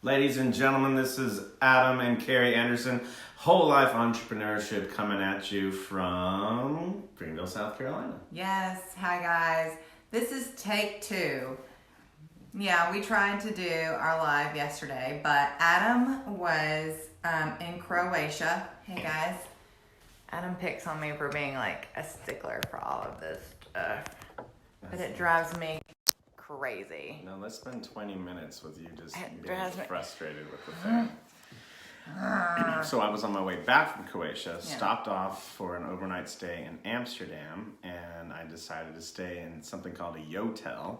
Ladies and gentlemen, this is Adam and Carrie Anderson, Whole Life Entrepreneurship, coming at you from Greenville, South Carolina. Yes, hi guys. This is take 2. Yeah, we tried to do our live yesterday, but Adam was in Croatia. Hey guys. Adam picks on me for being like a stickler for all of this stuff, but it drives me crazy. Now let's spend 20 minutes with you just It being drives me- frustrated with the thing. So I was on my way back from Croatia, stopped off for an overnight stay in Amsterdam, and I decided to stay in something called a yotel.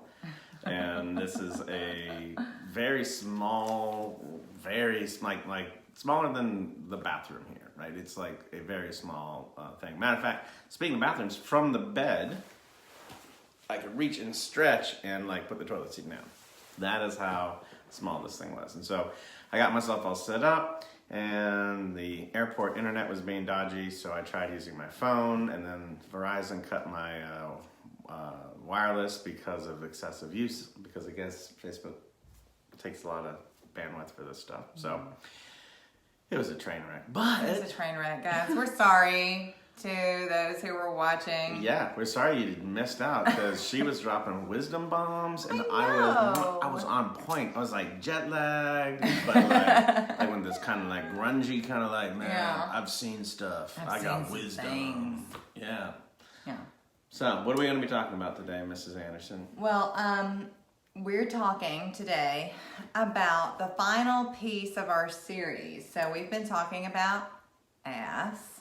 And this is a very small, like smaller than the bathroom here, right? It's like a very small thing. Matter of fact, speaking of bathrooms, from the bed, I could reach and stretch and like put the toilet seat down. That is how small this thing was. And so I got myself all set up, and the airport internet was being dodgy, so I tried using my phone, and then Verizon cut my wireless because of excessive use, because I guess Facebook takes a lot of bandwidth for this stuff. So it was a train wreck. But It's a train wreck, guys. We're sorry to those who were watching. yeah, we're sorry you missed out, because she was dropping wisdom bombs, and I I was on point. I was like jet lagged, but like when this kind of like grungy kind of like, man, Yeah. I've seen stuff. I've I got seen some wisdom. things. Yeah. Yeah. So what are we going to be talking about today, Mrs. Anderson? Well, we're talking today about the final piece of our series. So we've been talking about ass,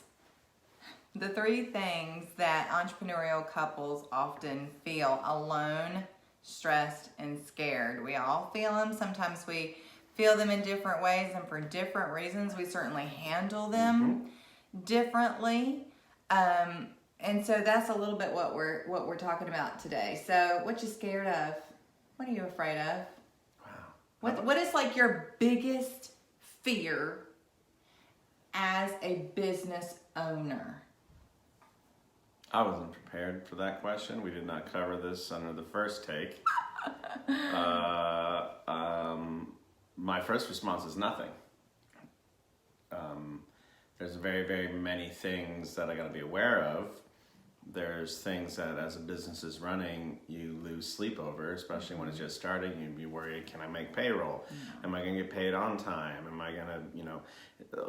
the 3 things that entrepreneurial couples often feel: alone, stressed, and scared. We all feel them. Sometimes we feel them in different ways, and for different reasons. We certainly handle them differently. And so that's a little bit what we're talking about today. So what you scared of? What are you afraid of? Wow. What is like your biggest fear as a business owner? I wasn't prepared for that question. We did not cover this under the first take. My first response is nothing. There's very, very many things that I got to be aware of. There's things that as a business is running, you lose sleep over, especially when it's just starting. You'd be worried, can I make payroll? Am I going to get paid on time? Am I going to,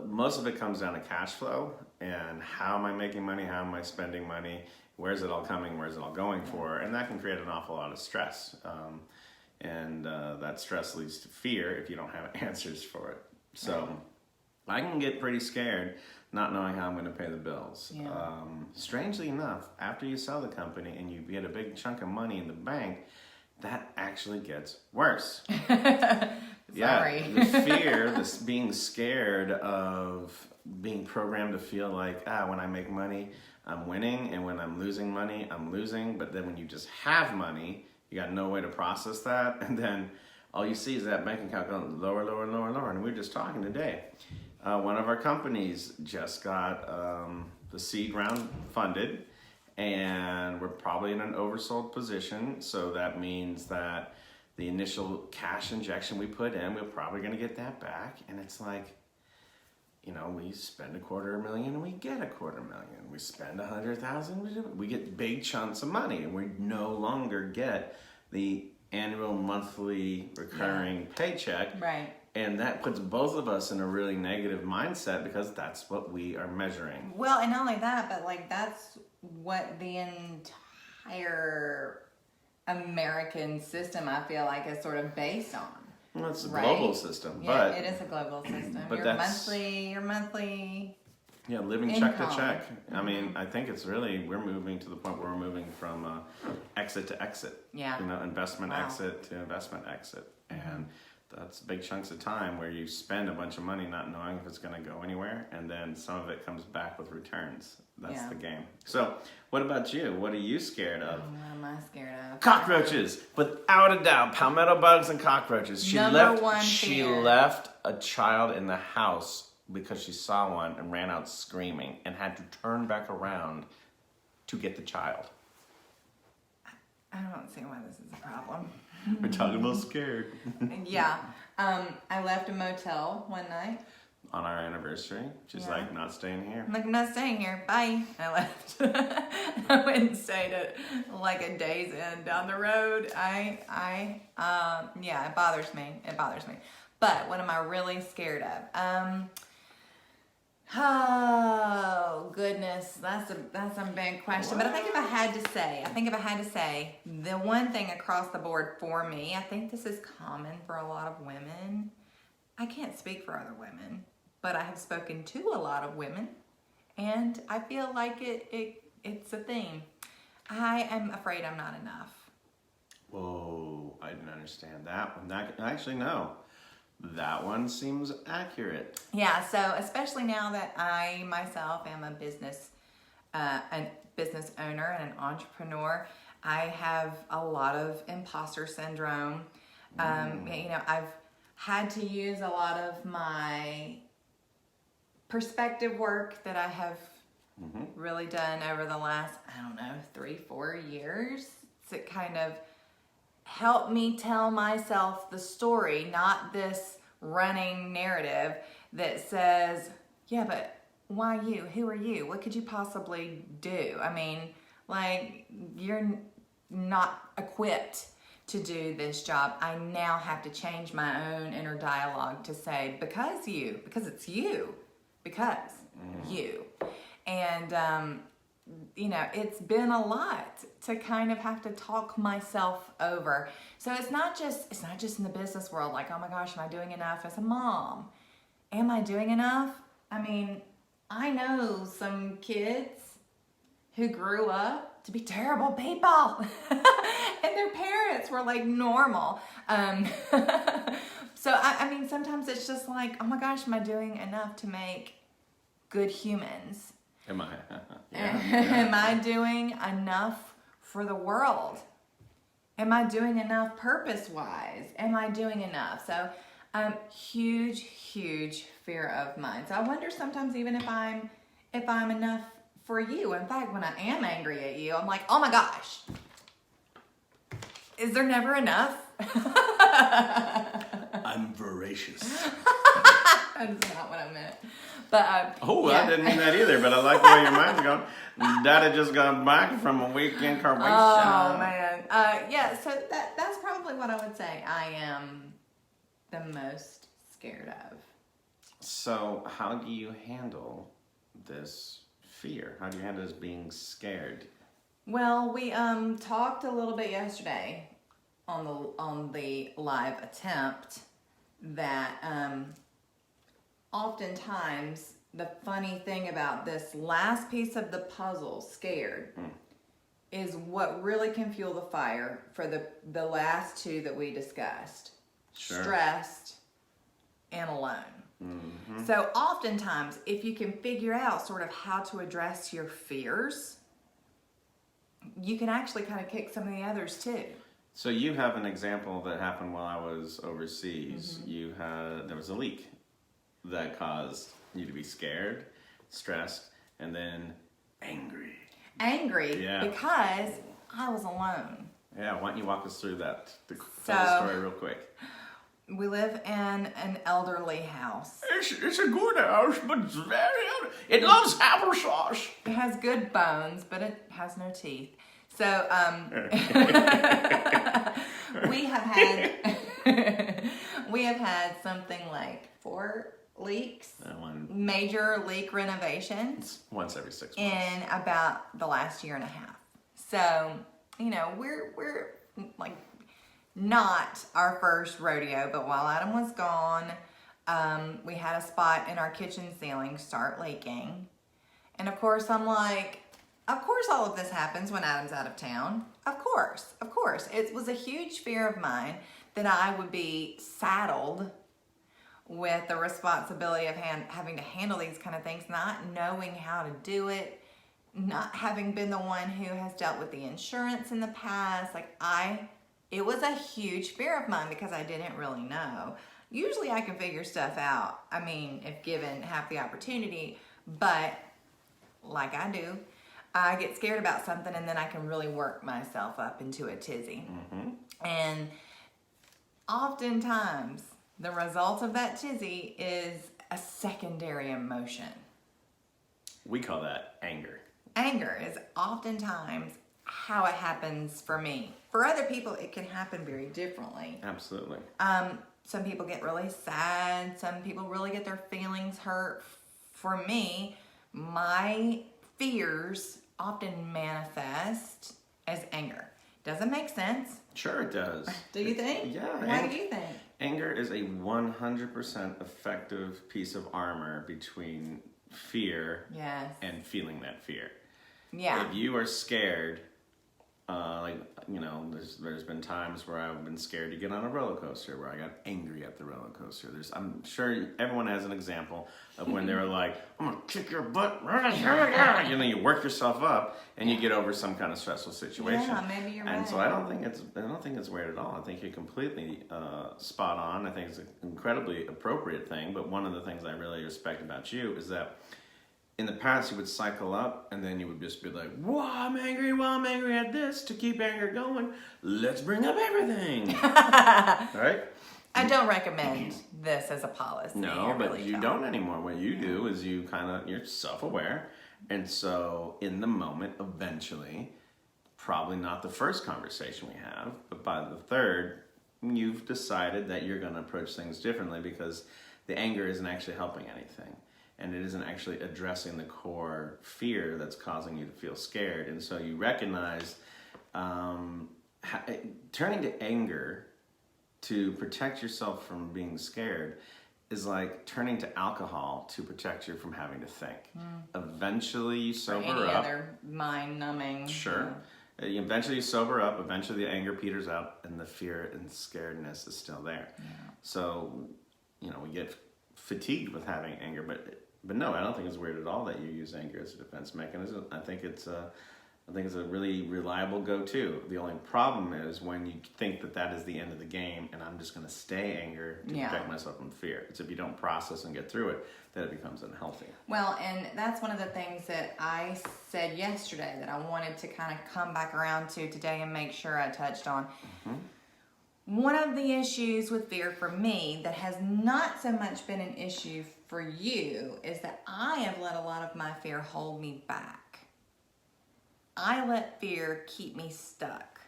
most of it comes down to cash flow and how am I making money? How am I spending money? Where's it all coming? Where's it all going for? And that can create an awful lot of stress. And that stress leads to fear if you don't have answers for it. So I can get pretty scared not knowing how I'm going to pay the bills. Yeah. Strangely enough, after you sell the company and you get a big chunk of money in the bank, that actually gets worse. Sorry. The fear, this being scared of being programmed to feel like, when I make money, I'm winning, and when I'm losing money, I'm losing. But then when you just have money, you got no way to process that, and then all you see is that bank account going lower, lower, lower, lower. And we were just talking today. One of our companies just got the seed round funded, and we're probably in an oversold position. So that means that the initial cash injection we put in, we're probably going to get that back. And it's like, we spend $250,000 and we get $250,000. We spend $100,000, we get big chunks of money, and we no longer get the annual, monthly, recurring paycheck. Right. And that puts both of us in a really negative mindset, because that's what we are measuring. Well, and not only that, but like that's what the entire American system, I feel like, is sort of based on. Well, it's a Right? global system, Yeah, but it is a global system. but your that's- monthly. yeah, living check to income. check. I mean, I think it's really, we're moving to the point where we're moving from exit to exit. Yeah. Investment Wow. exit to investment exit. And that's big chunks of time where you spend a bunch of money not knowing if it's going to go anywhere, and then some of it comes back with returns. That's Yeah. the game. So, what about you? What are you scared of? What am I scared of? Cockroaches, without a doubt. Palmetto bugs and cockroaches. Number one She fear. left a child in the house because she saw one and ran out screaming and had to turn back around to get the child. I don't see why this is a problem. We're talking about scared. Yeah. I left a motel one night. On our anniversary. She's Yeah. like, not staying here. I'm like, I'm not staying here. Bye. I left. I went and stayed at like a Days Inn down the road. Yeah, it bothers me. It bothers me. But what am I really scared of? Oh goodness, that's a big question. But I think if I had to say, the one thing across the board for me, I think this is common for a lot of women. I can't speak for other women, but I have spoken to a lot of women, and I feel like it's a theme. I am afraid I'm not enough. Whoa, I didn't understand that one. Actually, no. That one seems accurate. Yeah, so especially now that I myself am a business owner and an entrepreneur, I have a lot of imposter syndrome. I've had to use a lot of my perspective work that I have really done over the last, 3-4 years to kind of help me tell myself the story, not this running narrative that says, yeah, but why you? Who are you? What could you possibly do? I mean, like, you're not equipped to do this job. I now have to change my own inner dialogue to say, because it's you. And, it's been a lot to kind of have to talk myself over. So it's not just in the business world, like, oh my gosh, am I doing enough as a mom? Am I doing enough? I mean, I know some kids who grew up to be terrible people and their parents were like normal. So I mean, sometimes it's just like, oh my gosh, am I doing enough to make good humans? Am I? Am I doing enough for the world? Am I doing enough purpose-wise? Am I doing enough? So, huge fear of mine. So I wonder sometimes even if I'm enough for you. In fact, when I am angry at you, I'm like, oh my gosh, is there never enough? I'm voracious. That's not what I meant. But I didn't mean that either, but I like the way your mind's going. Daddy just got back from a weekend Croatia. Oh man. So that's probably what I would say I am the most scared of. So how do you handle this fear? How do you handle this being scared? Well, we talked a little bit yesterday on the live attempt that oftentimes the funny thing about this last piece of the puzzle, scared, is what really can fuel the fire for the last two that we discussed. Sure. Stressed and alone. Mm-hmm. So oftentimes, if you can figure out sort of how to address your fears, you can actually kind of kick some of the others too. So you have an example that happened while I was overseas. There was a leak that caused you to be scared, stressed, and then angry. Yeah. Because I was alone. Yeah, why don't you walk us through that? So, tell the story real quick. We live in an elderly house. It's a good house, but it's it loves applesauce. It has good bones, but it has no teeth. So we have had something like 4 leaks, major leak renovations once every 6 months in about the last year and a half. So we're like not our first rodeo, but while Adam was gone, we had a spot in our kitchen ceiling start leaking, and of course I'm like, of course all of this happens when Adam's out of town. Of course. It was a huge fear of mine that I would be saddled with the responsibility of having to handle these kind of things, not knowing how to do it, not having been the one who has dealt with the insurance in the past. It was a huge fear of mine because I didn't really know. Usually I can figure stuff out, if given half the opportunity, but like I do, I get scared about something and then I can really work myself up into a tizzy. And oftentimes the result of that tizzy is a secondary emotion. We call that anger. Anger is oftentimes how it happens for me. For other people, it can happen very differently. Absolutely. Some people get really sad. Some people really get their feelings hurt. For me, my fears often manifest as anger. Doesn't make sense. Sure it does. Do you think? Yeah. Why do you think? Anger is a 100% effective piece of armor between fear Yes. and feeling that fear. Yeah. If you are scared, there's been times where I've been scared to get on a roller coaster, where I got angry at the roller coaster. I'm sure everyone has an example of when they were like, I'm gonna kick your butt. You work yourself up and you get over some kind of stressful situation. Yeah, maybe you're right. And so I don't think it's weird at all. I think you're completely spot on. I think it's an incredibly appropriate thing. But one of the things I really respect about you is that in the past, you would cycle up and then you would just be like, "Whoa, I'm angry at this. To keep anger going, let's bring up everything." Right? I don't recommend this as a policy. No, but you don't anymore. What you do is you're self-aware. And so in the moment, eventually, probably not the first conversation we have, but by the third, you've decided that you're going to approach things differently because the anger isn't actually helping anything. And it isn't actually addressing the core fear that's causing you to feel scared. And so you recognize turning to anger to protect yourself from being scared is like turning to alcohol to protect you from having to think. Eventually you sober or any up. other mind-numbing. Sure. Eventually you sober up, eventually the anger peters out, and the fear and scaredness is still there. Yeah. So, we get fatigued with having anger, but no, I don't think it's weird at all that you use anger as a defense mechanism. I think it's a really reliable go-to. The only problem is when you think that is the end of the game, and I'm just going to stay angry to protect myself from fear. It's if you don't process and get through it that it becomes unhealthy. Well, and that's one of the things that I said yesterday that I wanted to kind of come back around to today and make sure I touched on. Mm-hmm. One of the issues with fear for me that has not so much been an issue for you is that I have let a lot of my fear hold me back. I let fear keep me stuck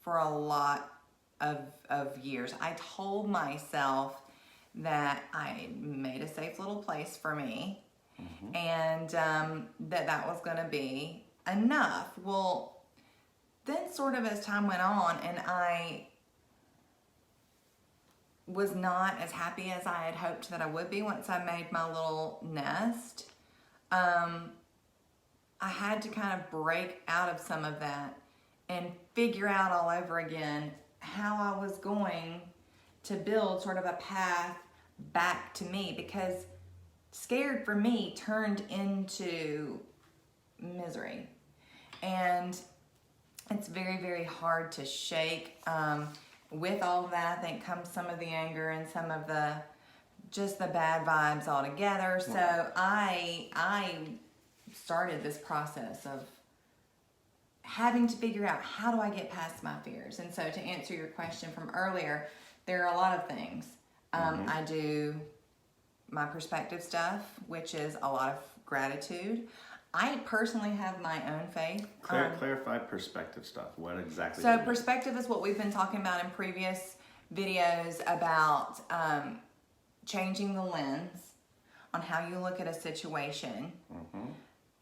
for a lot of years. I told myself that I made a safe little place for me, mm-hmm. and that was going to be enough. Well, then sort of as time went on and I was not as happy as I had hoped that I would be once I made my little nest, I had to kind of break out of some of that and figure out all over again how I was going to build sort of a path back to me, because scared for me turned into misery, and it's very, very hard to shake. With all of that, I think comes some of the anger and some of the bad vibes all together. So I started this process of having to figure out, how do I get past my fears? And so to answer your question from earlier, there are a lot of things. Mm-hmm. I do my perspective stuff, which is a lot of gratitude. I personally have my own faith. Clarify perspective stuff. What exactly? So perspective is what we've been talking about in previous videos about changing the lens on how you look at a situation, mm-hmm.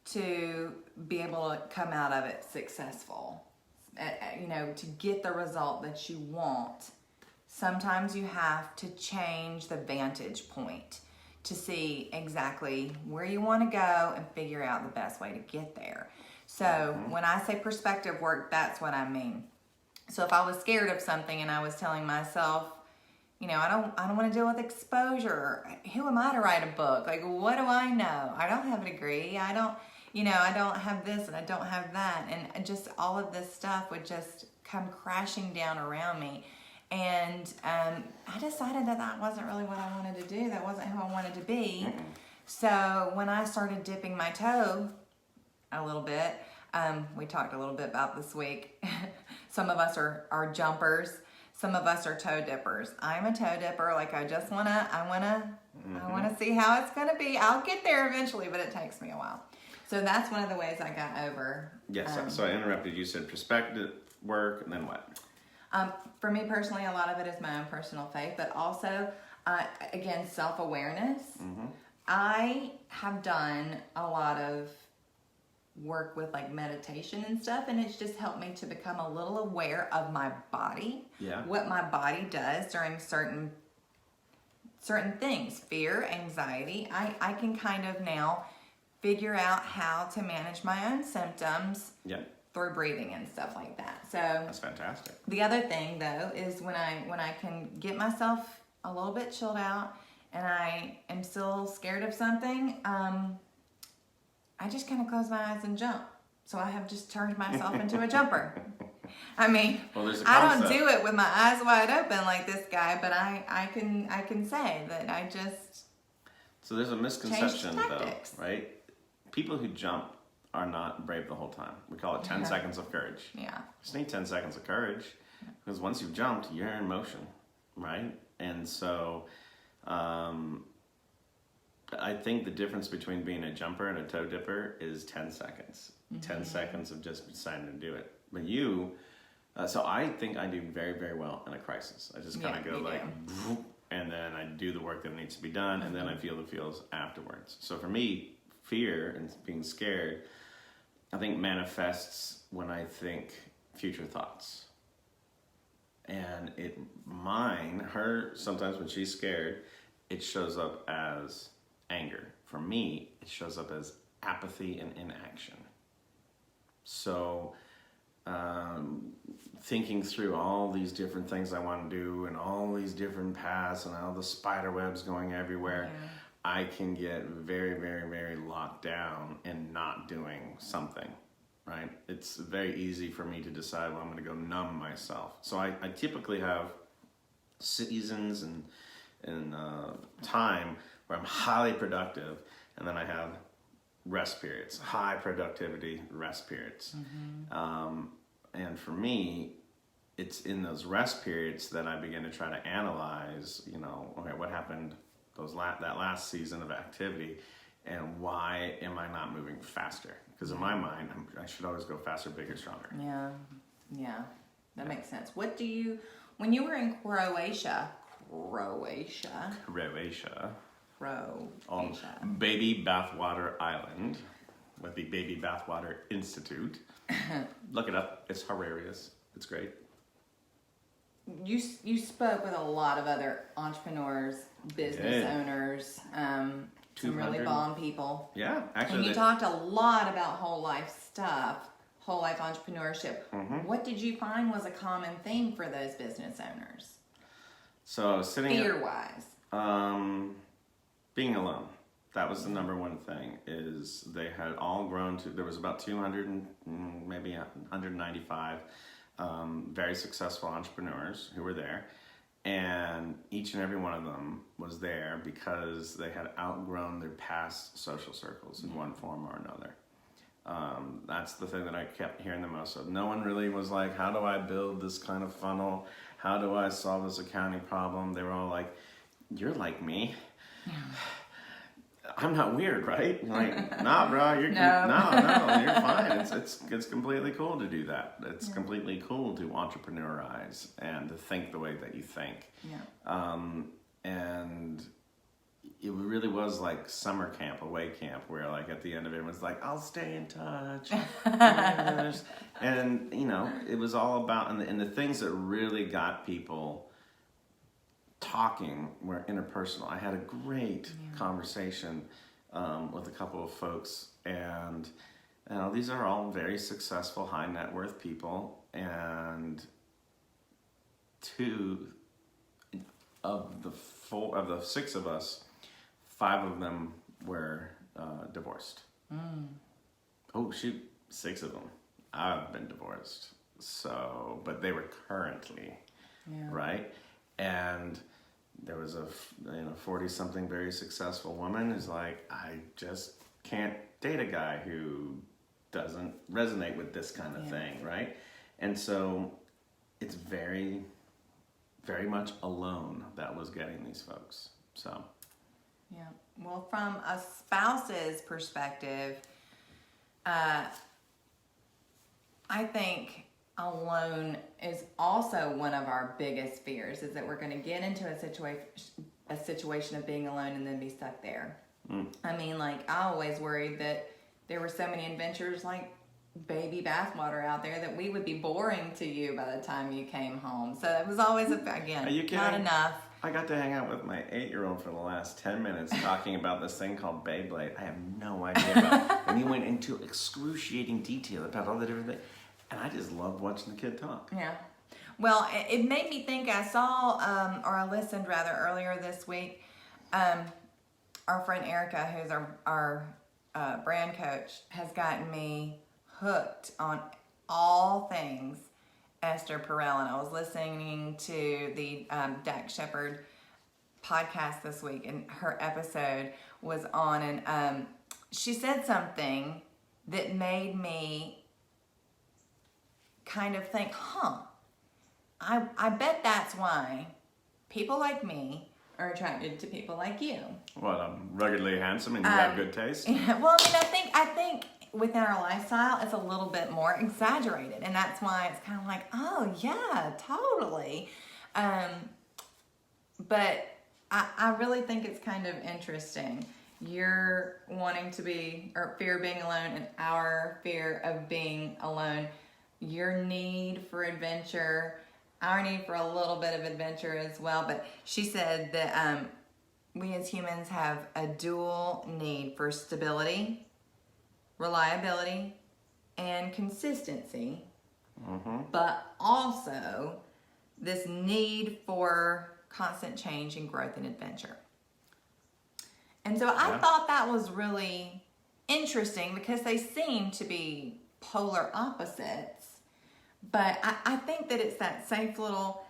to be able to come out of it successful. To get the result that you want, sometimes you have to change the vantage point to see exactly where you want to go and figure out the best way to get there. So mm-hmm. when I say perspective work, that's what I mean. So if I was scared of something and I was telling myself, I don't want to deal with exposure. Who am I to write a book? Like, what do I know? I don't have a degree. I don't have this and I don't have that. And just all of this stuff would just come crashing down around me. And I decided that wasn't really what I wanted to do. That wasn't who I wanted to be. Mm-hmm. So when I started dipping my toe a little bit, we talked a little bit about this week. Some of us are jumpers. some of us are toe dippers. I'm a toe dipper. Like I wanna see how it's gonna be. I'll get there eventually, but it takes me a while. So that's one of the ways I got over. Yes. So I interrupted. You said perspective work, and then what? For me personally, a lot of it is my own personal faith, but also, again, self-awareness. I have done a lot of work with like meditation and stuff, and it's just helped me to become a little aware of my body, what my body does during certain things, fear, anxiety. I can kind of now figure out how to manage my own symptoms through breathing and stuff like that. So that's fantastic. The other thing though is when I can get myself a little bit chilled out and I am still scared of something, I just kind of close my eyes and jump. So I have just turned myself into a jumper. I mean, I don't do it with my eyes wide open like this guy, but I can say that I just. So there's a misconception though, right? People who jump are not brave the whole time. We call it 10 seconds of courage. Yeah. You just need 10 seconds of courage because once you've jumped, you're in motion, right? And so I think the difference between being a jumper and a toe dipper is 10 seconds. 10 seconds of just deciding to do it. But you, so I think I do very, very well in a crisis. I just kind of go like, and then I do the work that needs to be done, and then I feel the feels afterwards. So for me, fear and being scared, I think manifests when I think future thoughts. And her, sometimes when she's scared, it shows up as anger. For me, it shows up as apathy and inaction. So thinking through all these different things I want to do and all these different paths and all the spider webs going everywhere, I can get very, very, very locked down in not doing something, right? It's very easy for me to decide, well, I'm going to go numb myself. So I typically have seasons and time where I'm highly productive, and then I have rest periods, high productivity rest periods. And for me, it's in those rest periods that I begin to try to analyze, okay, what happened that last season of activity, and why am I not moving faster? Because in my mind, I should always go faster, bigger, stronger. Yeah, that makes sense. When you were in Croatia, on Baby Bathwater Island with the Baby Bathwater Institute. Look it up. It's hilarious. It's great. You spoke with a lot of other entrepreneurs, business owners, some really bomb people. Yeah, actually. And you talked a lot about whole life stuff, whole life entrepreneurship. What did you find was a common theme for those business owners? So sitting fear-wise. Being alone. That was the number one thing, is they had all grown to, there was about 200 and maybe 195 very successful entrepreneurs who were there. And each and every one of them was there because they had outgrown their past social circles in one form or another. That's the thing that I kept hearing the most of. No one really was like, how do I build this kind of funnel? How do I solve this accounting problem? They were all like, you're like me. I'm not weird, right? Like, nah, bro, you're no, you're fine. It's completely cool to do that. It's completely cool to entrepreneurize and to think the way that you think. And it really was like summer camp, away camp, where like at the end of it was like, I'll stay in touch. And it was all about, and the things that really got people talking were interpersonal. I had a great conversation with a couple of folks, and these are all very successful, high net worth people, and two of the six of us, 5 of them were divorced. Oh shoot, 6 of them. I've been divorced. So, but they were currently, right? And there was a 40-something very successful woman who's like, I just can't date a guy who doesn't resonate with this kind of thing, right? And so it's very very much alone that was getting these folks. So, yeah. Well, from a spouse's perspective, I think alone is also one of our biggest fears, is that we're going to get into a situation of being alone and then be stuck there. I mean, like, I always worried that there were so many adventures like baby bathwater out there that we would be boring to you by the time you came home. So it was always, again, are you kidding? not enough. I got to hang out with my 8-year-old for the last 10 minutes talking about this thing called Beyblade. I have no idea about it. And he went into excruciating detail about all the different things. And I just loved watching the kid talk. Yeah. Well, it made me think. I saw, or I listened rather, earlier this week. Our friend Erica, who's our brand coach, has gotten me hooked on all things Esther Perel. And I was listening to the Dax Shepard podcast this week, and her episode was on, and she said something that made me kind of think, I bet that's why people like me are attracted to people like you. What, I'm ruggedly handsome and you have good taste? Yeah, well, I mean, I think within our lifestyle, it's a little bit more exaggerated, and that's why it's kind of like, oh yeah, totally. But I really think it's kind of interesting. You're wanting to be, or fear of being alone, and our fear of being alone. Your need for adventure, our need for a little bit of adventure as well. But she said that we as humans have a dual need for stability, reliability, and consistency, but also this need for constant change and growth and adventure. And so I thought that was really interesting because they seem to be polar opposites, but I think that it's that safe little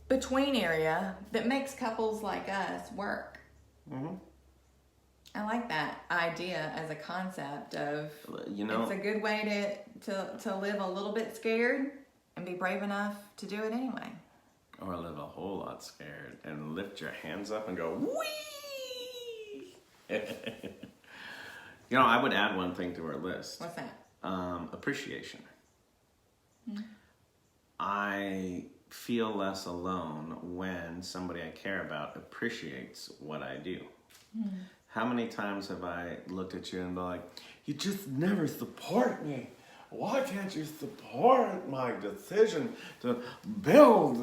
between area that makes couples like us work. I like that idea as a concept of, it's a good way to live a little bit scared and be brave enough to do it anyway. Or live a whole lot scared and lift your hands up and go, whee! I would add one thing to our list. What's that? Appreciation. I feel less alone when somebody I care about appreciates what I do. How many times have I looked at you and been like, you just never support me. Why can't you support my decision to build,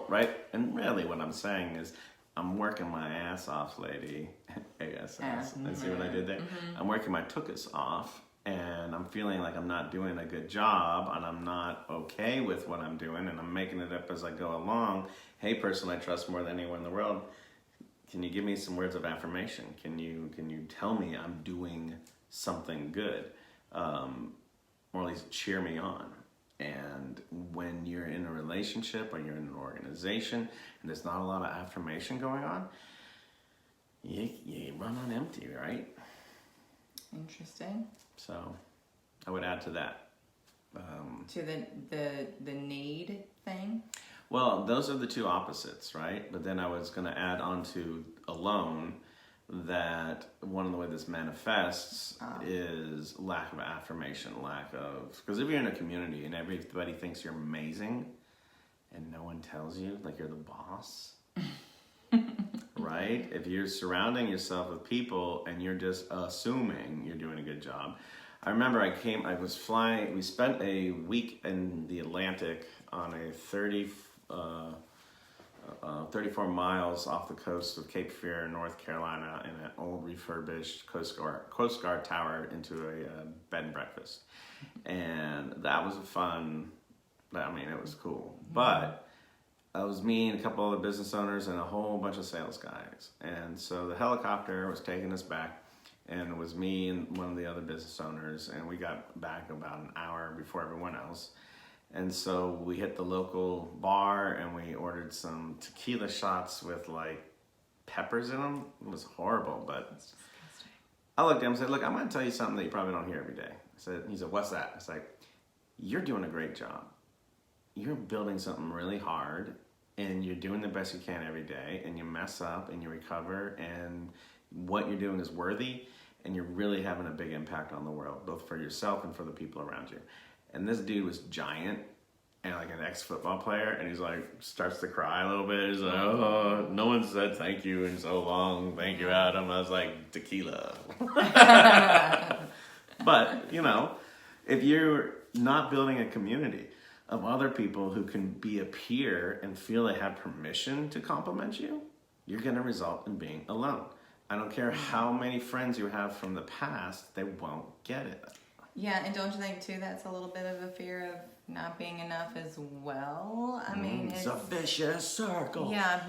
right? And really what I'm saying is, I'm working my ass off, lady. ASS. I see what I did there? I'm working my tuchus off, and I'm feeling like I'm not doing a good job, and I'm not okay with what I'm doing, and I'm making it up as I go along. Hey, person I trust more than anyone in the world, can you give me some words of affirmation? Can you tell me I'm doing something good? Or at least cheer me on. And when you're in a relationship or you're in an organization and there's not a lot of affirmation going on, you run on empty, right? Interesting. So I would add to that. To the need thing? Well, those are the two opposites, right? But then I was going to add on to alone that one of the ways this manifests is lack of affirmation, because if you're in a community and everybody thinks you're amazing and no one tells you, like you're the boss, right? If you're surrounding yourself with people and you're just assuming you're doing a good job. I remember we spent a week in the Atlantic on a 34 miles off the coast of Cape Fear, North Carolina, in an old refurbished Coast Guard tower into a bed and breakfast. And that was it was cool. But it was me and a couple other business owners and a whole bunch of sales guys. And so the helicopter was taking us back, and it was me and one of the other business owners, and we got back about an hour before everyone else. And so we hit the local bar and we ordered some tequila shots with like peppers in them. It was horrible, but I looked at him and said, look, I'm going to tell you something that you probably don't hear every day. He said, what's that? I was like, you're doing a great job. You're building something really hard and you're doing the best you can every day, and you mess up and you recover, and what you're doing is worthy, and you're really having a big impact on the world, both for yourself and for the people around you. And this dude was giant and like an ex-football player, and he's like, starts to cry a little bit. He's like, oh, no one said thank you in so long. Thank you, Adam. I was like, tequila. But, you know, if you're not building a community of other people who can be a peer and feel they have permission to compliment you, you're going to result in being alone. I don't care how many friends you have from the past, they won't get it. Yeah, and don't you think, too, that's a little bit of a fear of not being enough as well? I mean, it's a vicious circle. Yeah,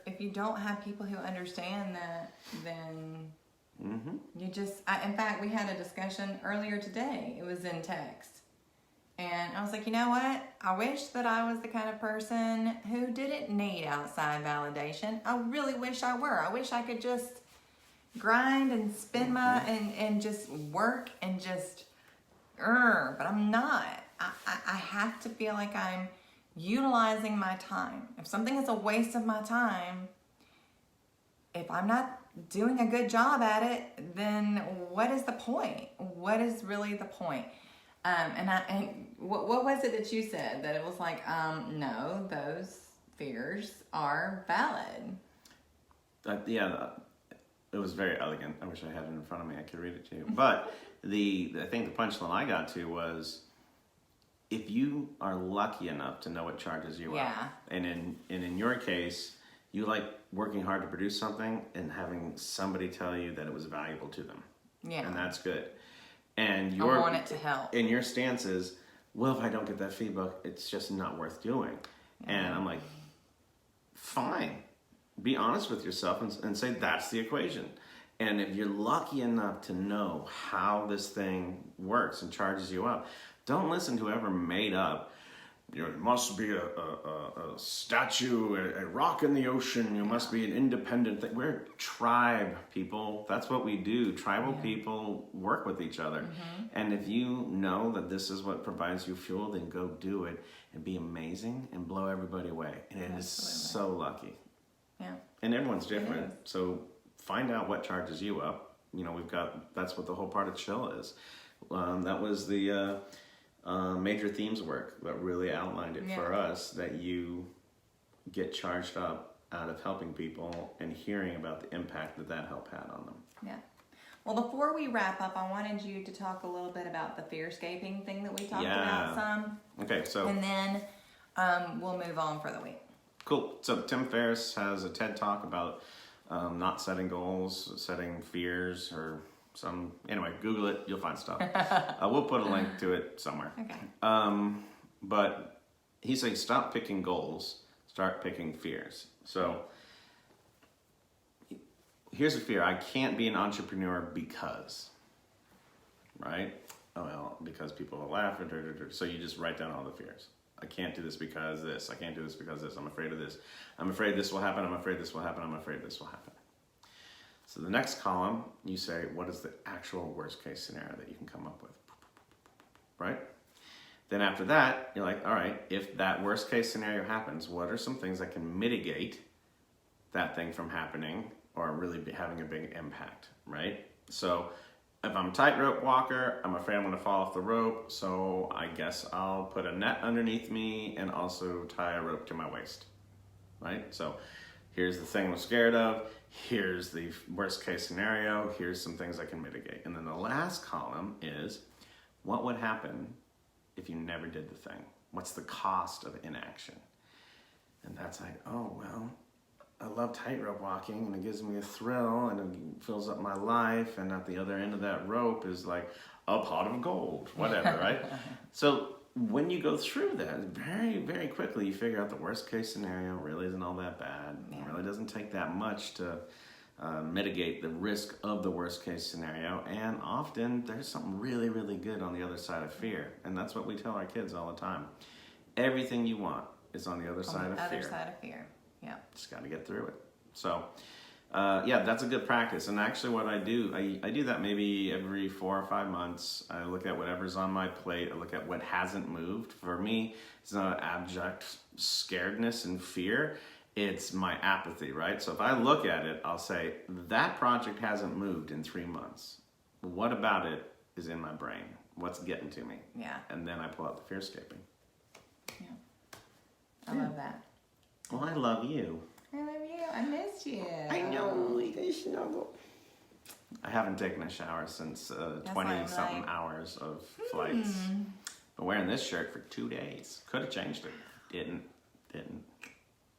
if you don't have people who understand that, then you just, in fact, we had a discussion earlier today. It was in text. And I was like, you know what? I wish that I was the kind of person who didn't need outside validation. I really wish I were. I wish I could just grind and spend and just work and just, but I'm not. I have to feel like I'm utilizing my time. If something is a waste of my time, if I'm not doing a good job at it, then what is the point? What is really the point? And what was it that you said? That it was like, no, those fears are valid. It was very elegant. I wish I had it in front of me. I could read it to you. But I think the punchline I got to was, if you are lucky enough to know what charges you up, and in your case, you like working hard to produce something and having somebody tell you that it was valuable to them. Yeah. And that's good. And I want it to help. And your stance is, well, if I don't get that feedback, it's just not worth doing. And I'm like, fine. Be honest with yourself and say that's the equation. And if you're lucky enough to know how this thing works and charges you up, don't listen to whoever made up, it must be a statue, a rock in the ocean, you must be an independent thing. We're tribe people. That's what we do. Tribal people work with each other. And if you know that this is what provides you fuel, then go do it and be amazing and blow everybody away. And it is so lucky. Yeah. And everyone's different. So find out what charges you up. You know, that's what the whole part of Chill is. That was the major themes work that really outlined it for us, that you get charged up out of helping people and hearing about the impact that help had on them. Yeah. Well, before we wrap up, I wanted you to talk a little bit about the fearscaping thing that we talked about some. Okay, so. And then we'll move on for the week. Cool. So Tim Ferriss has a TED Talk about not setting goals, setting fears, or anyway, Google it, you'll find stuff. We'll put a link to it somewhere. Okay. But he's saying stop picking goals, start picking fears. So here's a fear. I can't be an entrepreneur because, right? Oh, well, because people will laugh. So you just write down all the fears. I can't do this because this. I can't do this because this. I'm afraid of this. I'm afraid this will happen. I'm afraid this will happen. I'm afraid this will happen. So the next column, you say, what is the actual worst case scenario that you can come up with? Right? Then after that, you're like, all right, if that worst case scenario happens, what are some things that can mitigate that thing from happening or really having a big impact, right? So if I'm a tightrope walker, I'm afraid I'm going to fall off the rope, so I guess I'll put a net underneath me and also tie a rope to my waist, right? So here's the thing I'm scared of. Here's the worst case scenario. Here's some things I can mitigate. And then the last column is, what would happen if you never did the thing? What's the cost of inaction? And that's like, oh, well, I love tightrope walking and it gives me a thrill and it fills up my life. And at the other end of that rope is like a pot of gold, whatever, right? So when you go through that, very, very quickly, you figure out the worst case scenario really isn't all that bad. Yeah. It really doesn't take that much to mitigate the risk of the worst case scenario. And often there's something really, really good on the other side of fear. And that's what we tell our kids all the time. Everything you want is on the other side of fear. Other side of fear, yeah. Just got to get through it. So Yeah, that's a good practice. And actually what I do, I do that maybe every 4 or 5 months. I look at whatever's on my plate. I look at what hasn't moved. For me, it's not abject scaredness and fear. It's my apathy, right? So if I look at it, I'll say, that project hasn't moved in 3 months. What about it is in my brain? What's getting to me? Yeah. And then I pull out the fearscaping. Yeah. I love that. Well, I love you. I love you. I missed you. I know. I haven't taken a shower since 20-something like, hours of flights. Been wearing this shirt for 2 days. Could have changed it. Didn't.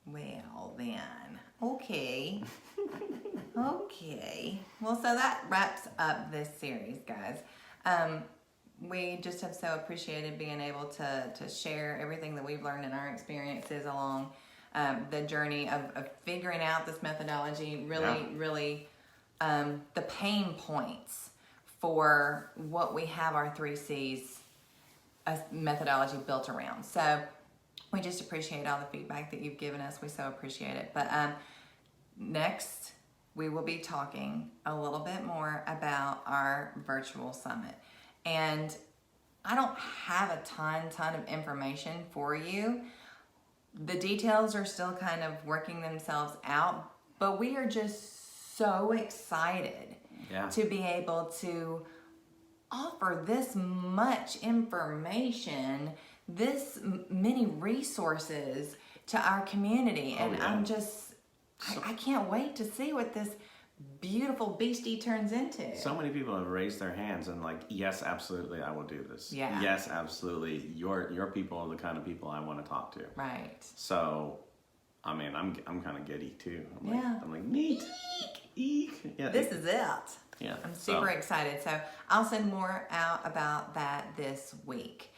Well, then. Okay. Okay. Well, so that wraps up this series, guys. We just have so appreciated being able to share everything that we've learned in our experiences along the journey of figuring out this methodology, really the pain points for what we have our 3 C's methodology built around. So we just appreciate all the feedback that you've given us. We so appreciate it. But next, we will be talking a little bit more about our virtual summit. And I don't have a ton of information for you. The details are still kind of working themselves out, but we are just so excited to be able to offer this much information, this many resources to our community. And I'm just, I can't wait to see what this beautiful beastie turns into. So many people have raised their hands and like, yes, absolutely, I will do this. Yeah. Yes, absolutely. Your people are the kind of people I want to talk to. Right. So, I mean, I'm kind of giddy too. I'm like neat. Eek. Yeah. This is it. Yeah. I'm super excited. So I'll send more out about that this week.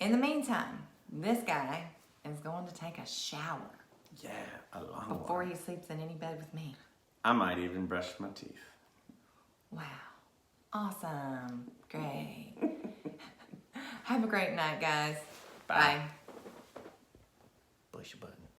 In the meantime, this guy is going to take a shower. Yeah, a long one. Before he sleeps in any bed with me. I might even brush my teeth. Wow. Awesome. Great. Have a great night, guys. Bye. Push a button.